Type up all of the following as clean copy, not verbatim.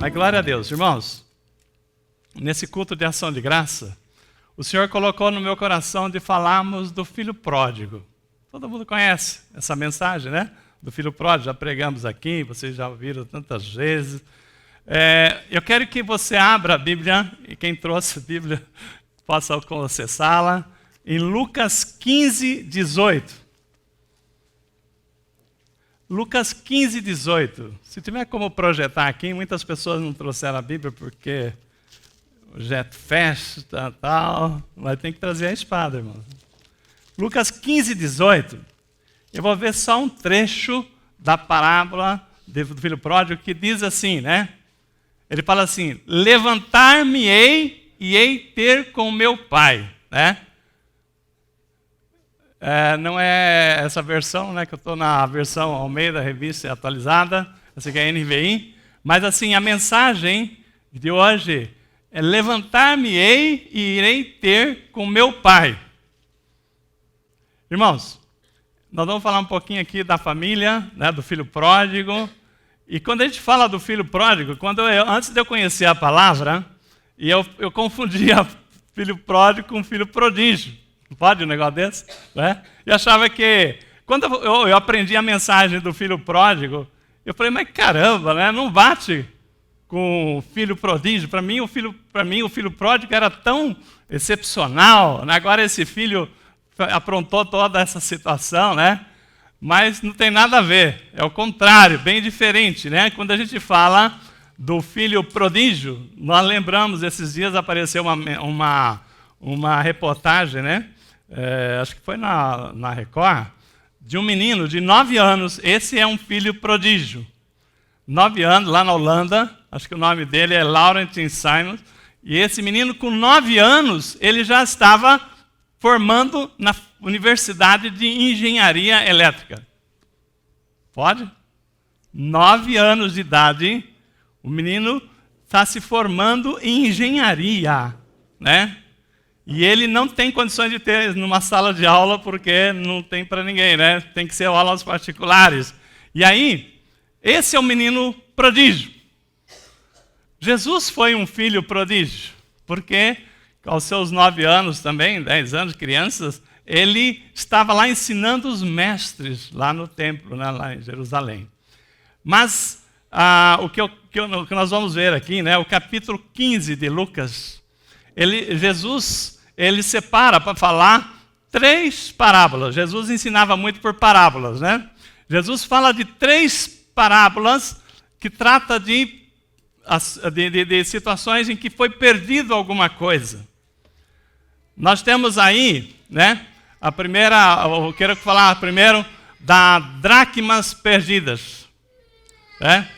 Mas glória a Deus, irmãos. Nesse culto de ação de graça, o Senhor colocou no meu coração de falarmos do filho pródigo. Todo mundo conhece essa mensagem, né? Do filho pródigo, já pregamos aqui, vocês já ouviram tantas vezes. Eu quero que você abra a Bíblia, e quem trouxe a Bíblia possa acessá-la, em Lucas 15, 18. Lucas 15, 18. Se tiver como projetar aqui, muitas pessoas não trouxeram a Bíblia porque o jet festa e tal, mas tem que trazer a espada, irmão. Lucas 15, 18. Eu vou ver só um trecho da parábola do filho pródigo que diz assim, né? Ele fala assim: levantar-me-ei e hei ter com meu pai, né? Não é essa versão, né, que eu estou na versão Almeida, revista atualizada, essa aqui é a NVI, mas assim, a mensagem de hoje é: levantar-me-ei e irei ter com meu pai. Irmãos, nós vamos falar um pouquinho aqui da família, né, do filho pródigo. E quando a gente fala do filho pródigo, antes de eu conhecer a palavra, eu confundia filho pródigo com filho prodígio. Não pode um negócio desse? Né? E achava que, quando eu aprendi a mensagem do filho pródigo, eu falei, mas caramba, né? Não bate com o filho prodígio. Para mim, o filho pródigo era tão excepcional, né? Agora esse filho aprontou toda essa situação, né? Mas não tem nada a ver, é o contrário, bem diferente, né? Quando a gente fala do filho prodígio, nós lembramos, esses dias apareceu uma reportagem, né? Acho que foi na Record, de um menino de 9 anos, esse é um filho prodígio. 9 anos, lá na Holanda, acho que o nome dele é Laurentijn Simons, e esse menino com 9 anos, ele já estava formando na Universidade de Engenharia Elétrica. Pode? 9 anos de idade, o menino está se formando em engenharia, né? E ele não tem condições de ter numa sala de aula porque não tem para ninguém, né? Tem que ser aulas particulares. E aí, esse é o menino prodígio. Jesus foi um filho prodígio, porque aos seus 9 anos também, 10 anos, crianças, ele estava lá ensinando os mestres lá no templo, né, lá em Jerusalém. Mas o que nós vamos ver aqui, né, o capítulo 15 de Lucas, Jesus separa para falar 3 parábolas. Jesus ensinava muito por parábolas, né? Jesus fala de 3 parábolas que trata de situações em que foi perdido alguma coisa. Nós temos aí, né, a primeira, eu quero falar primeiro da dracmas perdidas. Né?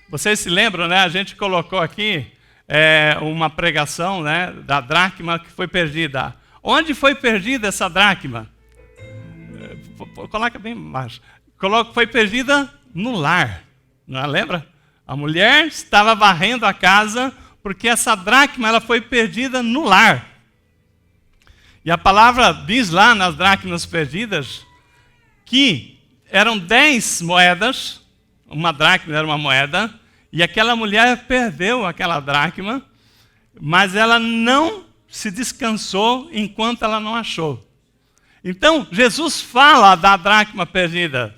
Vocês se lembram, né? A gente colocou aqui uma pregação, né, da dracma que foi perdida. Onde foi perdida essa dracma? Coloca bem baixo. Foi perdida no lar. Não lembra? A mulher estava varrendo a casa porque essa dracma ela foi perdida no lar. E a palavra diz lá nas dracmas perdidas que eram 10 moedas, uma dracma era uma moeda, e aquela mulher perdeu aquela dracma, mas ela não se descansou enquanto ela não achou. Então, Jesus fala da dracma perdida.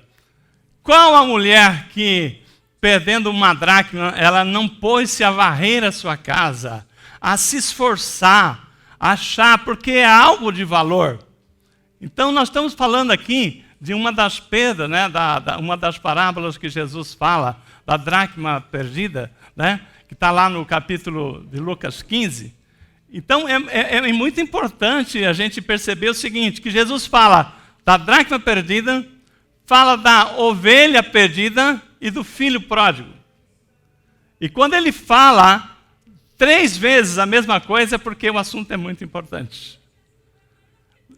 Qual a mulher que, perdendo uma dracma, ela não pôs-se a varrer a sua casa, a se esforçar, achar, porque é algo de valor. Então, nós estamos falando aqui de uma das perdas, né, uma das parábolas que Jesus fala, da dracma perdida, né, que está lá no capítulo de Lucas 15. Então, é muito importante a gente perceber o seguinte, que Jesus fala da dracma perdida, fala da ovelha perdida e do filho pródigo. E quando ele fala 3 vezes a mesma coisa, é porque o assunto é muito importante.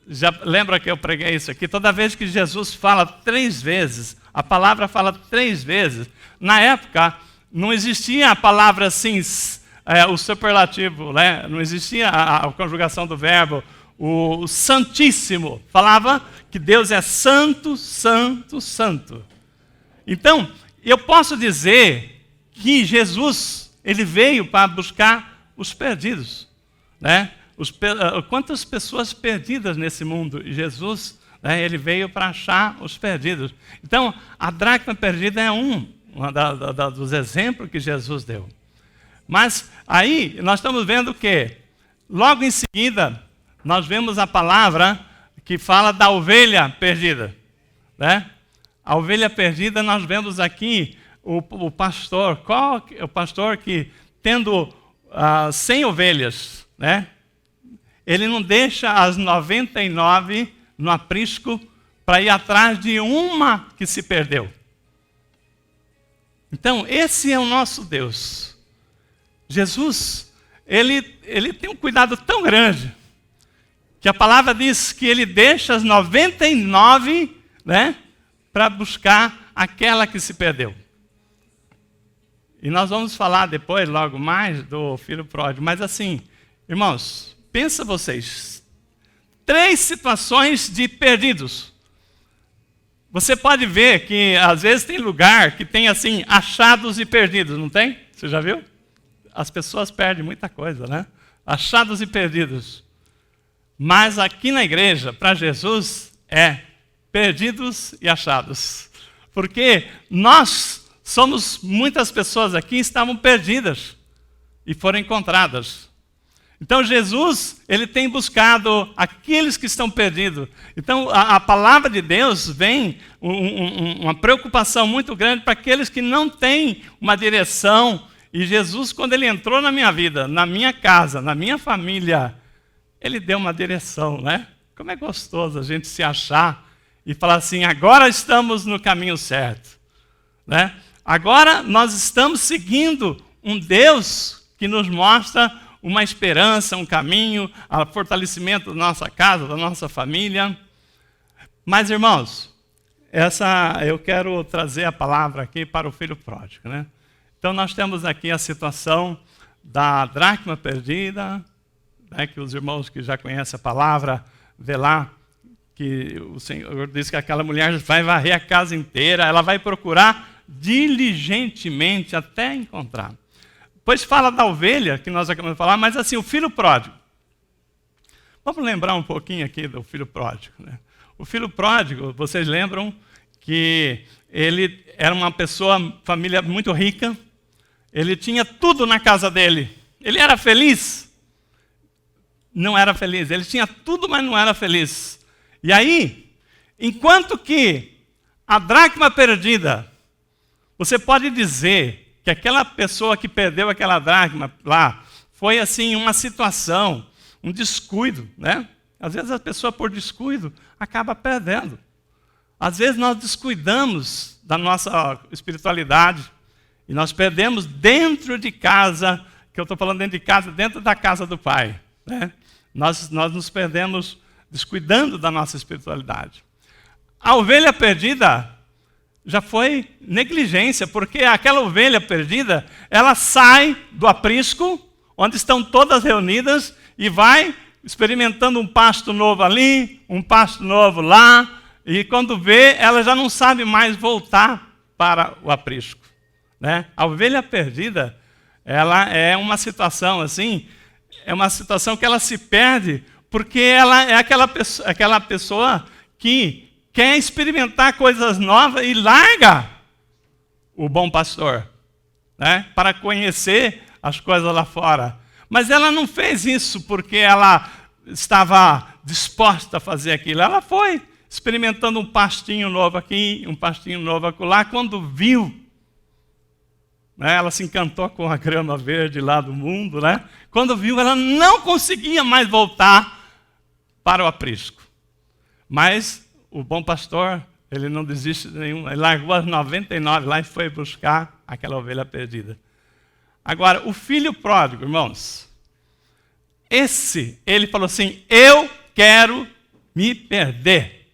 Já lembra que eu preguei isso aqui? Toda vez que Jesus fala 3 vezes, a palavra fala 3 vezes. Na época, não existia a palavra assim, o superlativo, né? Não existia a conjugação do verbo, o Santíssimo. Falava que Deus é santo, santo, santo. Então, eu posso dizer que Jesus ele veio para buscar os perdidos, né? Quantas pessoas perdidas nesse mundo? E Jesus, né, ele veio para achar os perdidos. Então, a dracma perdida é um dos exemplos que Jesus deu. Mas aí nós estamos vendo que, logo em seguida, nós vemos a palavra que fala da ovelha perdida, né? A ovelha perdida, nós vemos aqui o pastor. Qual é o pastor que, tendo 100 ovelhas, né? Ele não deixa as 99 no aprisco para ir atrás de uma que se perdeu. Então, esse é o nosso Deus. Jesus, ele tem um cuidado tão grande, que a palavra diz que ele deixa as 99, né, para buscar aquela que se perdeu. E nós vamos falar depois, logo mais, do filho pródigo. Mas assim, irmãos, pensa vocês, 3 situações de perdidos. Você pode ver que às vezes tem lugar que tem assim, achados e perdidos, não tem? Você já viu? As pessoas perdem muita coisa, né? Achados e perdidos. Mas aqui na igreja, para Jesus, é perdidos e achados. Porque nós somos, muitas pessoas aqui estavam perdidas e foram encontradas. Então Jesus, ele tem buscado aqueles que estão perdidos. Então a palavra de Deus vem uma preocupação muito grande para aqueles que não têm uma direção. E Jesus, quando ele entrou na minha vida, na minha casa, na minha família, ele deu uma direção, né? Como é gostoso a gente se achar e falar assim, agora estamos no caminho certo, né? Agora nós estamos seguindo um Deus que nos mostra uma esperança, um caminho, o fortalecimento da nossa casa, da nossa família. Mas, irmãos, eu quero trazer a palavra aqui para o filho pródigo, né? Então, nós temos aqui a situação da dracma perdida, né, que os irmãos que já conhecem a palavra, vê lá, que o Senhor diz que aquela mulher vai varrer a casa inteira, ela vai procurar diligentemente até encontrar. Depois fala da ovelha, que nós acabamos de falar, mas assim, o filho pródigo. Vamos lembrar um pouquinho aqui do filho pródigo, né? O filho pródigo, vocês lembram que ele era uma pessoa, família muito rica, ele tinha tudo na casa dele. Ele era feliz? Não era feliz. Ele tinha tudo, mas não era feliz. E aí, enquanto que a dracma perdida, você pode dizer que aquela pessoa que perdeu aquela dracma lá, foi assim uma situação, um descuido, né? Às vezes a pessoa por descuido acaba perdendo. Às vezes nós descuidamos da nossa espiritualidade e nós perdemos dentro de casa, que eu estou falando dentro de casa, dentro da casa do Pai, né? Nós nos perdemos descuidando da nossa espiritualidade. A ovelha perdida já foi negligência, porque aquela ovelha perdida, ela sai do aprisco, onde estão todas reunidas, e vai experimentando um pasto novo ali, um pasto novo lá, e quando vê, ela já não sabe mais voltar para o aprisco, né? A ovelha perdida, ela é uma situação assim, é uma situação que ela se perde, porque ela é aquela pessoa que quer experimentar coisas novas e larga o bom pastor, né, para conhecer as coisas lá fora. Mas ela não fez isso porque ela estava disposta a fazer aquilo. Ela foi experimentando um pastinho novo aqui, um pastinho novo acolá. Quando viu, né, ela se encantou com a grama verde lá do mundo, né? Quando viu, ela não conseguia mais voltar para o aprisco. Mas o bom pastor, ele não desiste de nenhum, ele largou as 99 lá e foi buscar aquela ovelha perdida. Agora, o filho pródigo, irmãos, ele falou assim, eu quero me perder.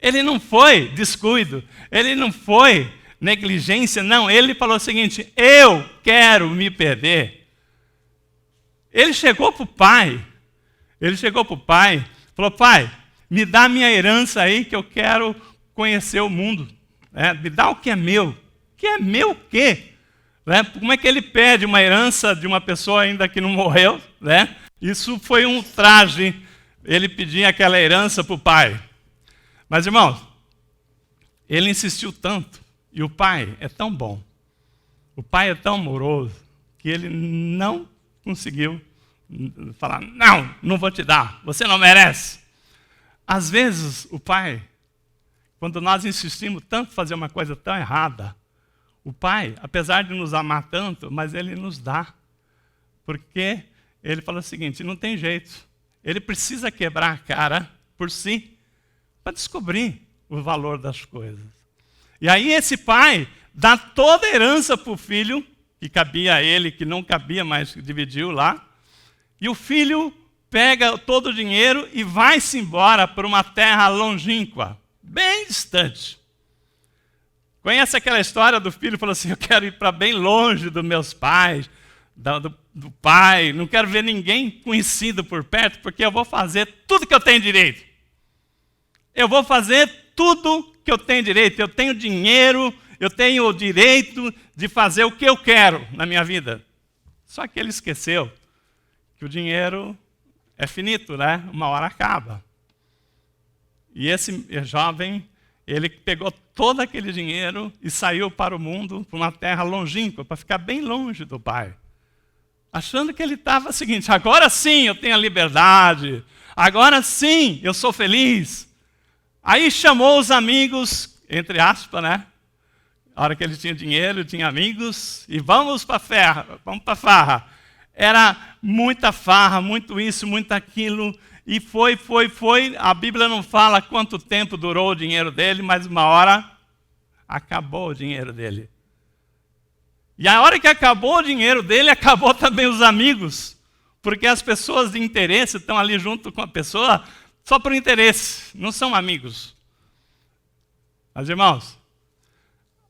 Ele não foi descuido, ele não foi negligência, não. Ele falou o seguinte, eu quero me perder. Ele chegou para o pai, falou, pai, me dá a minha herança aí que eu quero conhecer o mundo. Me dá o que é meu. O que é meu o quê? Né? Como é que ele pede uma herança de uma pessoa ainda que não morreu? Né? Isso foi um traje, ele pedir aquela herança para o pai. Mas, irmãos, ele insistiu tanto, e o pai é tão bom, o pai é tão amoroso, que ele não conseguiu falar, não vou te dar, você não merece. Às vezes, o pai, quando nós insistimos tanto em fazer uma coisa tão errada, o pai, apesar de nos amar tanto, mas ele nos dá. Porque ele fala o seguinte, não tem jeito. Ele precisa quebrar a cara por si, para descobrir o valor das coisas. E aí esse pai dá toda a herança para o filho, que cabia a ele, que não cabia, mas dividiu lá. E o filho pega todo o dinheiro e vai-se embora para uma terra longínqua, bem distante. Conhece aquela história do filho que falou assim, eu quero ir para bem longe dos meus pais, do pai, não quero ver ninguém conhecido por perto, porque eu vou fazer tudo que eu tenho direito. Eu vou fazer tudo que eu tenho direito. Eu tenho dinheiro, eu tenho o direito de fazer o que eu quero na minha vida. Só que ele esqueceu que o dinheiro é finito, né? Uma hora acaba. E esse jovem, ele pegou todo aquele dinheiro e saiu para o mundo, para uma terra longínqua, para ficar bem longe do pai. Achando que ele estava o seguinte, agora sim eu tenho a liberdade, agora sim eu sou feliz. Aí chamou os amigos, entre aspas, né? A hora que ele tinha dinheiro, tinha amigos, e vamos para a farra. Era muita farra, muito isso, muito aquilo, e foi. A Bíblia não fala quanto tempo durou o dinheiro dele, mas uma hora acabou o dinheiro dele. E a hora que acabou o dinheiro dele, acabou também os amigos, porque as pessoas de interesse estão ali junto com a pessoa só por interesse, não são amigos. Mas, irmãos,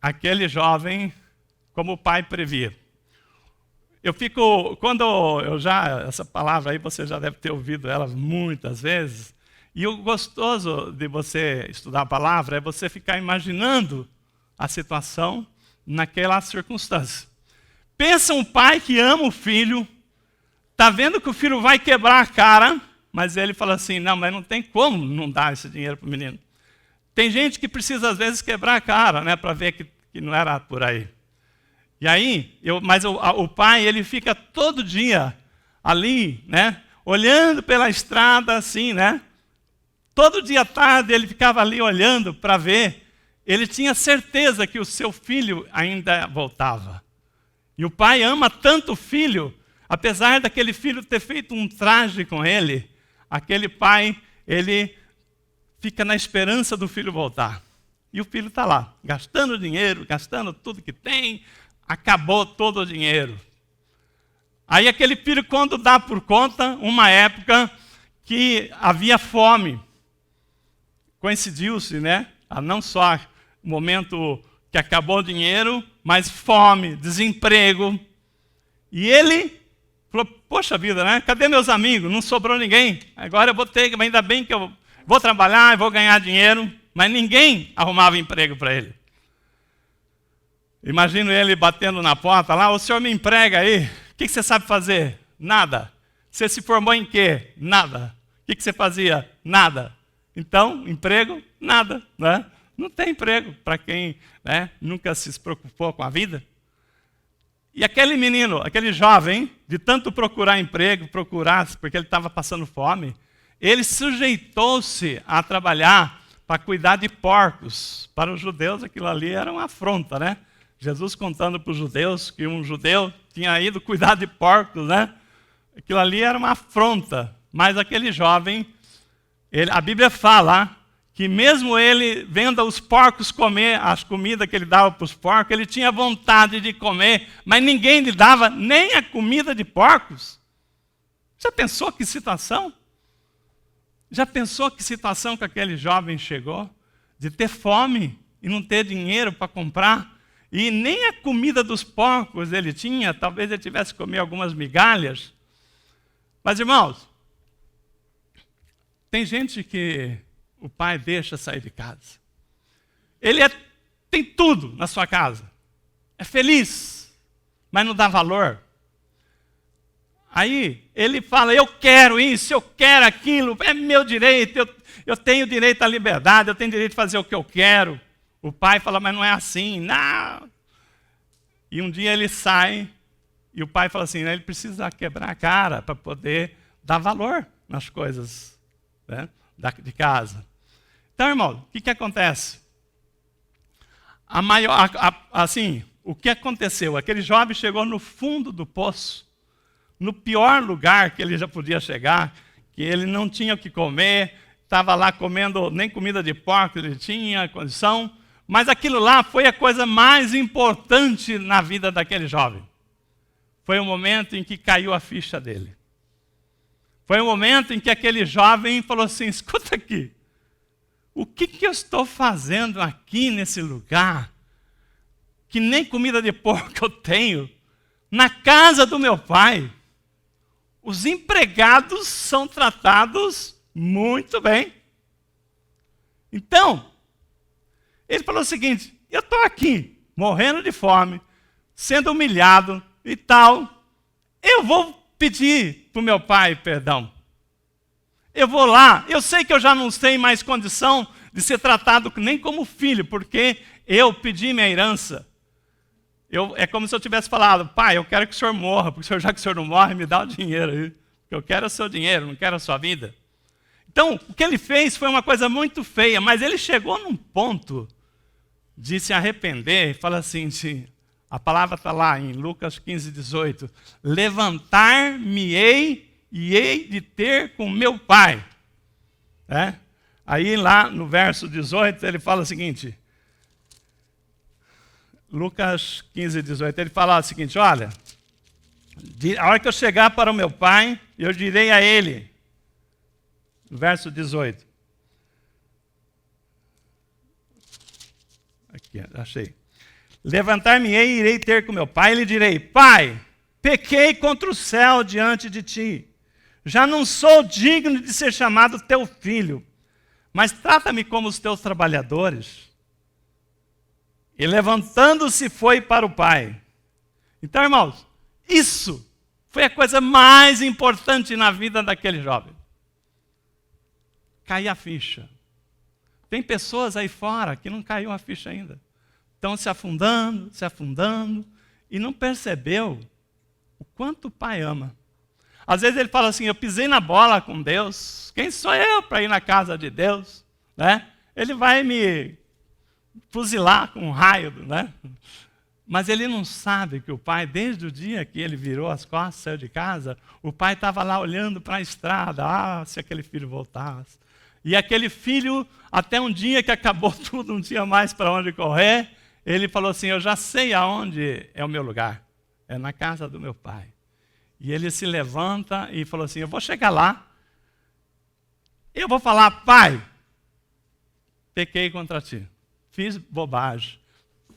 aquele jovem, como o pai previa. Essa palavra aí você já deve ter ouvido ela muitas vezes, e o gostoso de você estudar a palavra é você ficar imaginando a situação naquela circunstância. Pensa um pai que ama o filho, está vendo que o filho vai quebrar a cara, mas ele fala assim, não, mas não tem como não dar esse dinheiro para o menino. Tem gente que precisa, às vezes, quebrar a cara, né, para ver que não era por aí. E aí, o pai, ele fica todo dia ali, né, olhando pela estrada, assim, né? Todo dia à tarde ele ficava ali olhando para ver. Ele tinha certeza que o seu filho ainda voltava. E o pai ama tanto o filho, apesar daquele filho ter feito um traje com ele, aquele pai, ele fica na esperança do filho voltar. E o filho está lá, gastando dinheiro, gastando tudo que tem, acabou todo o dinheiro. Aí aquele filho, quando dá por conta, uma época que havia fome, coincidiu-se, né? Não só o momento que acabou o dinheiro, mas fome, desemprego. E ele falou, poxa vida, né? Cadê meus amigos? Não sobrou ninguém. Agora eu vou ter, ainda bem que eu vou trabalhar e vou ganhar dinheiro. Mas ninguém arrumava emprego para ele. Imagino ele batendo na porta lá, o senhor me emprega aí? O que você sabe fazer? Nada. Você se formou em quê? Nada. O que você fazia? Nada. Então, emprego? Nada, né? Não tem emprego para quem, né, nunca se preocupou com a vida. E aquele menino, aquele jovem, de tanto procurar emprego, porque ele estava passando fome, ele sujeitou-se a trabalhar para cuidar de porcos. Para os judeus, aquilo ali era uma afronta, né? Jesus contando para os judeus que um judeu tinha ido cuidar de porcos, né? Aquilo ali era uma afronta. Mas aquele jovem, a Bíblia fala que mesmo ele vendo os porcos comer as comidas que ele dava para os porcos, ele tinha vontade de comer, mas ninguém lhe dava nem a comida de porcos. Já pensou que situação? Já pensou que situação que aquele jovem chegou? De ter fome e não ter dinheiro para comprar? E nem a comida dos porcos ele tinha, talvez ele tivesse que comer algumas migalhas. Mas, irmãos, tem gente que o pai deixa sair de casa. Ele tem tudo na sua casa. É feliz. mas não dá valor. Aí ele fala, eu quero isso, eu quero aquilo, é meu direito, eu tenho direito à liberdade, eu tenho direito de fazer o que eu quero. O pai fala, mas não é assim, não. E um dia ele sai, e o pai fala assim, ele precisa quebrar a cara para poder dar valor nas coisas, né, de casa. Então, irmão, o que acontece? O que aconteceu? Aquele jovem chegou no fundo do poço, no pior lugar que ele já podia chegar, que ele não tinha o que comer, estava lá comendo nem comida de porco, ele tinha condição, mas aquilo lá foi a coisa mais importante na vida daquele jovem. Foi o momento em que caiu a ficha dele. Foi o momento em que aquele jovem falou assim, escuta aqui, o que eu estou fazendo aqui nesse lugar, que nem comida de porco eu tenho, na casa do meu pai? Os empregados são tratados muito bem. Então, ele falou o seguinte, eu estou aqui, morrendo de fome, sendo humilhado e tal, eu vou pedir para o meu pai perdão. Eu vou lá, eu sei que eu já não tenho mais condição de ser tratado nem como filho, porque eu pedi minha herança. É como se eu tivesse falado, pai, eu quero que o senhor morra, porque já que o senhor não morre, me dá o dinheiro aí. Eu quero o seu dinheiro, não quero a sua vida. Então, o que ele fez foi uma coisa muito feia, mas ele chegou num ponto de se arrepender e fala assim, a palavra está lá em Lucas 15, 18, levantar-me-ei e hei de ter com meu pai. Aí lá no verso 18 ele fala o seguinte, Lucas 15, 18, ele fala o seguinte, olha, a hora que eu chegar para o meu pai, eu direi a ele, verso 18. Aqui, achei. Levantar-me-ei e irei ter com meu pai, e lhe direi, pai, pequei contra o céu diante de ti, já não sou digno de ser chamado teu filho, mas trata-me como os teus trabalhadores. E levantando-se foi para o pai. Então, irmãos, isso foi a coisa mais importante na vida daquele jovem. Cair a ficha. Tem pessoas aí fora que não caiu a ficha ainda. Estão se afundando, e não percebeu o quanto o pai ama. Às vezes ele fala assim, eu pisei na bola com Deus, quem sou eu para ir na casa de Deus? Né? Ele vai me fuzilar com um raio, né? Mas ele não sabe que o pai, desde o dia que ele virou as costas, saiu de casa, o pai estava lá olhando para a estrada, se aquele filho voltasse. E aquele filho, até um dia que acabou tudo, não tinha mais para onde correr, ele falou assim, eu já sei aonde é o meu lugar, é na casa do meu pai. E ele se levanta e falou assim, eu vou chegar lá, eu vou falar, pai, pequei contra ti, fiz bobagem,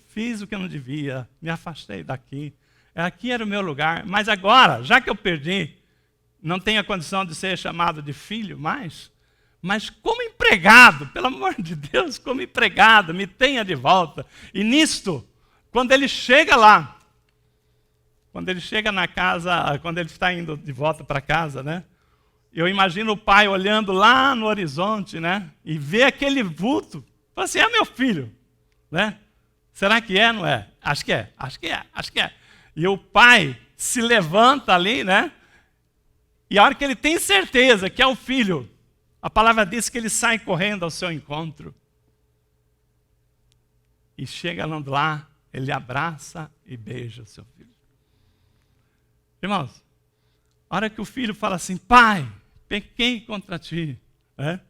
fiz o que eu não devia, me afastei daqui, aqui era o meu lugar, mas agora, já que eu perdi, não tenho a condição de ser chamado de filho mais, mas como empregado, pelo amor de Deus, como empregado, me tenha de volta. E nisto, quando ele chega lá, quando ele chega na casa, quando ele está indo de volta para casa, né? Eu imagino o pai olhando lá no horizonte, né? E vê aquele vulto, fala assim, é meu filho, né? Será que é, não é? Acho que é. E o pai se levanta ali, né? E a hora que ele tem certeza que é o filho, a palavra diz que ele sai correndo ao seu encontro. E chegando lá, ele abraça e beija o seu filho. Irmãos, a hora que o filho fala assim, pai, pequei contra ti, né?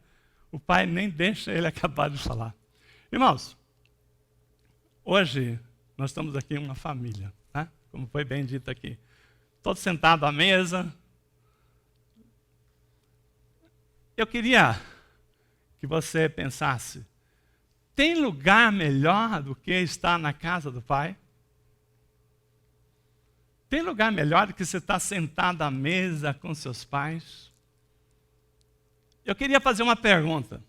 O pai nem deixa ele acabar de falar. Irmãos, hoje nós estamos aqui em uma família, né? Como foi bem dito aqui. Todos sentados à mesa. Eu queria que você pensasse, tem lugar melhor do que estar na casa do Pai? Tem lugar melhor do que você estar sentado à mesa com seus pais? Eu queria fazer uma pergunta.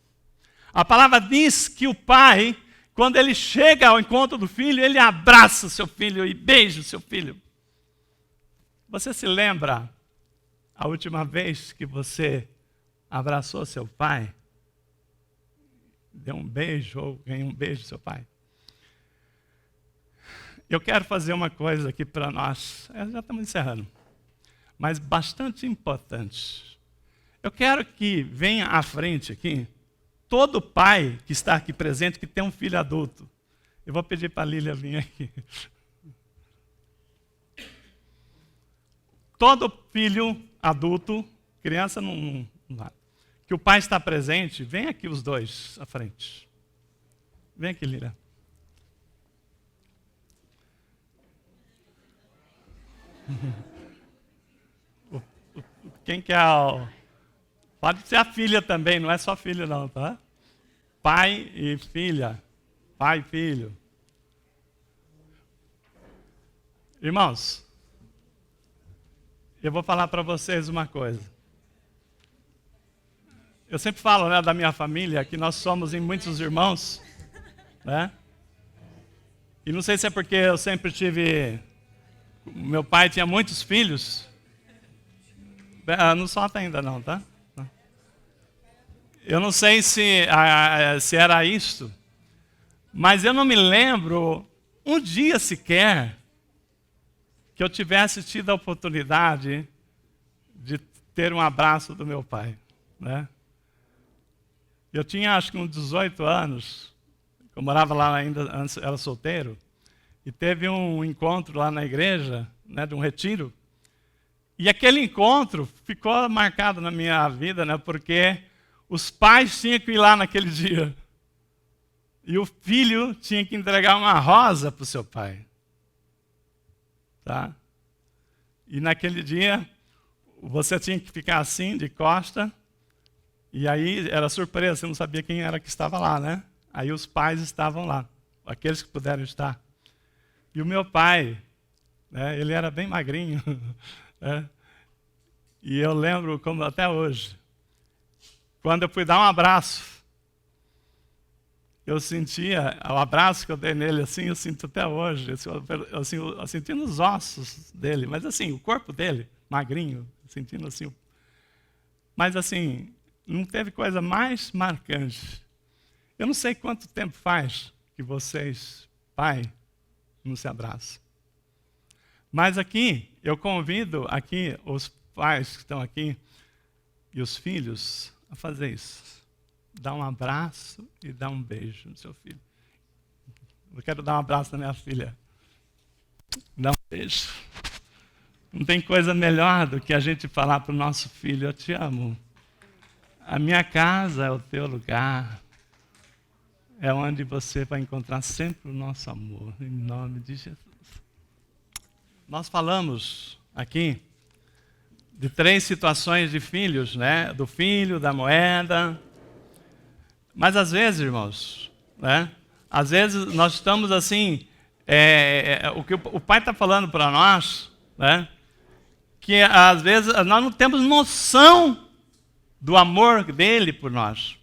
A palavra diz que o pai, quando ele chega ao encontro do filho, ele abraça o seu filho e beija o seu filho. Você se lembra a última vez que você abraçou seu pai? Deu um beijo ou ganhou um beijo do seu pai? Eu quero fazer uma coisa aqui para nós. Já estamos encerrando. Mas bastante importante. Eu quero que venha à frente aqui todo pai que está aqui presente, que tem um filho adulto. Eu vou pedir para a Lília vir aqui. Todo filho adulto, criança não vai, que o pai está presente, vem aqui os dois à frente. Vem aqui, Lília. Quem quer pode ser a filha também, não é só filho não, tá? Pai e filha. Pai e filho. Irmãos, eu vou falar para vocês uma coisa. Eu sempre falo, né, da minha família, que nós somos em muitos irmãos, né? E não sei se é porque eu sempre tive... Meu pai tinha muitos filhos. Não solta ainda não, tá? Eu não sei se era isto, mas eu não me lembro um dia sequer que eu tivesse tido a oportunidade de ter um abraço do meu pai, né? Eu tinha acho que uns 18 anos, eu morava lá ainda, antes era solteiro, e teve um encontro lá na igreja, né, de um retiro, e aquele encontro ficou marcado na minha vida, né, porque os pais tinham que ir lá naquele dia. E o filho tinha que entregar uma rosa para o seu pai. Tá? E naquele dia, você tinha que ficar assim, de costa, e aí era surpresa, você não sabia quem era que estava lá, né? Aí os pais estavam lá, aqueles que puderam estar. E o meu pai, né, ele era bem magrinho, né? E eu lembro como até hoje, quando eu fui dar um abraço, eu sentia, o abraço que eu dei nele assim, eu sinto até hoje, assim, eu senti nos ossos dele, mas assim, o corpo dele, magrinho, sentindo assim. Mas assim, não teve coisa mais marcante. Eu não sei quanto tempo faz que vocês, pai, não se abraçam. Mas aqui, eu convido aqui os pais que estão aqui e os filhos a fazer isso. Dar um abraço e dar um beijo no seu filho. Eu quero dar um abraço na minha filha. Dar um beijo. Não tem coisa melhor do que a gente falar para o nosso filho, eu te amo. A minha casa é o teu lugar. É onde você vai encontrar sempre o nosso amor. Em nome de Jesus. Nós falamos aqui de 3 situações de filhos, né? Do filho, da moeda. Mas às vezes, irmãos, né? Às vezes nós estamos assim, o que o pai está falando para nós, né? Que às vezes nós não temos noção do amor dele por nós.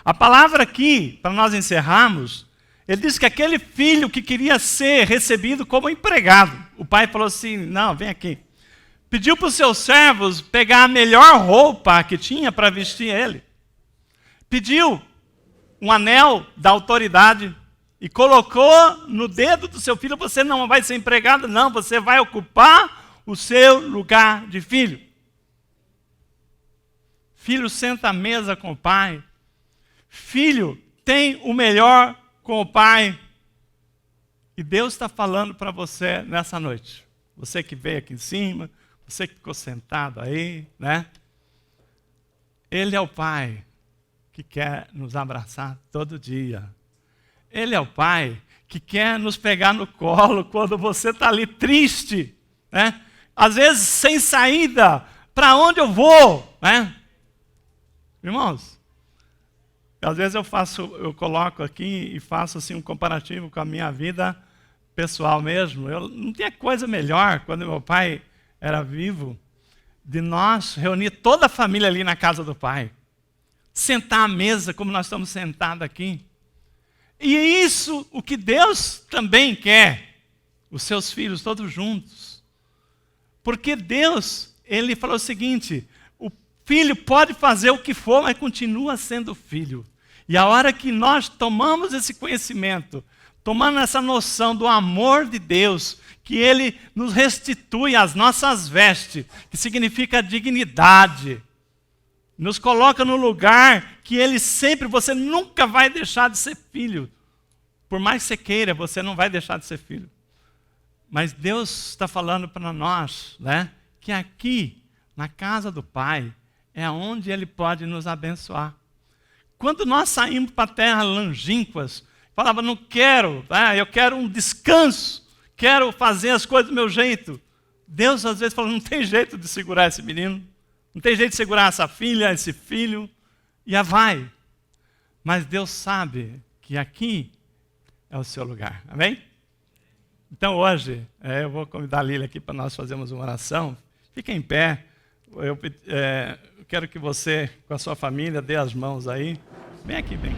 A palavra aqui, para nós encerrarmos, ele diz que aquele filho que queria ser recebido como empregado, o pai falou assim, não, vem aqui. Pediu para os seus servos pegar a melhor roupa que tinha para vestir ele. Pediu um anel da autoridade e colocou no dedo do seu filho, você não vai ser empregado, não, você vai ocupar o seu lugar de filho. Filho senta à mesa com o pai. Filho tem o melhor com o pai. E Deus está falando para você nessa noite. Você que veio aqui em cima, você que ficou sentado aí, né? Ele é o pai que quer nos abraçar todo dia. Ele é o pai que quer nos pegar no colo quando você está ali triste, né? Às vezes sem saída, para onde eu vou, né? Irmãos, às vezes eu coloco aqui e faço assim um comparativo com a minha vida pessoal mesmo. Eu não tinha coisa melhor quando meu pai era vivo de nós reunir toda a família ali na casa do pai. Sentar à mesa como nós estamos sentados aqui. E é isso o que Deus também quer. Os seus filhos todos juntos. Porque Deus, Ele falou o seguinte, o filho pode fazer o que for, mas continua sendo filho. E a hora que nós tomamos esse conhecimento, tomando essa noção do amor de Deus, que Ele nos restitui as nossas vestes, que significa dignidade, nos coloca no lugar que Ele sempre, você nunca vai deixar de ser filho. Por mais que você queira, você não vai deixar de ser filho. Mas Deus está falando para nós, né, que aqui, na casa do Pai, é onde Ele pode nos abençoar. Quando nós saímos para a terra longínquas, falava, não quero, eu quero um descanso, quero fazer as coisas do meu jeito. Deus às vezes fala, não tem jeito de segurar esse menino, não tem jeito de segurar essa filha, esse filho, e a vai. Mas Deus sabe que aqui é o seu lugar, amém? Então hoje, eu vou convidar a Lília aqui para nós fazermos uma oração. Fique em pé, eu quero que você, com a sua família, dê as mãos aí. Vem aqui, vem.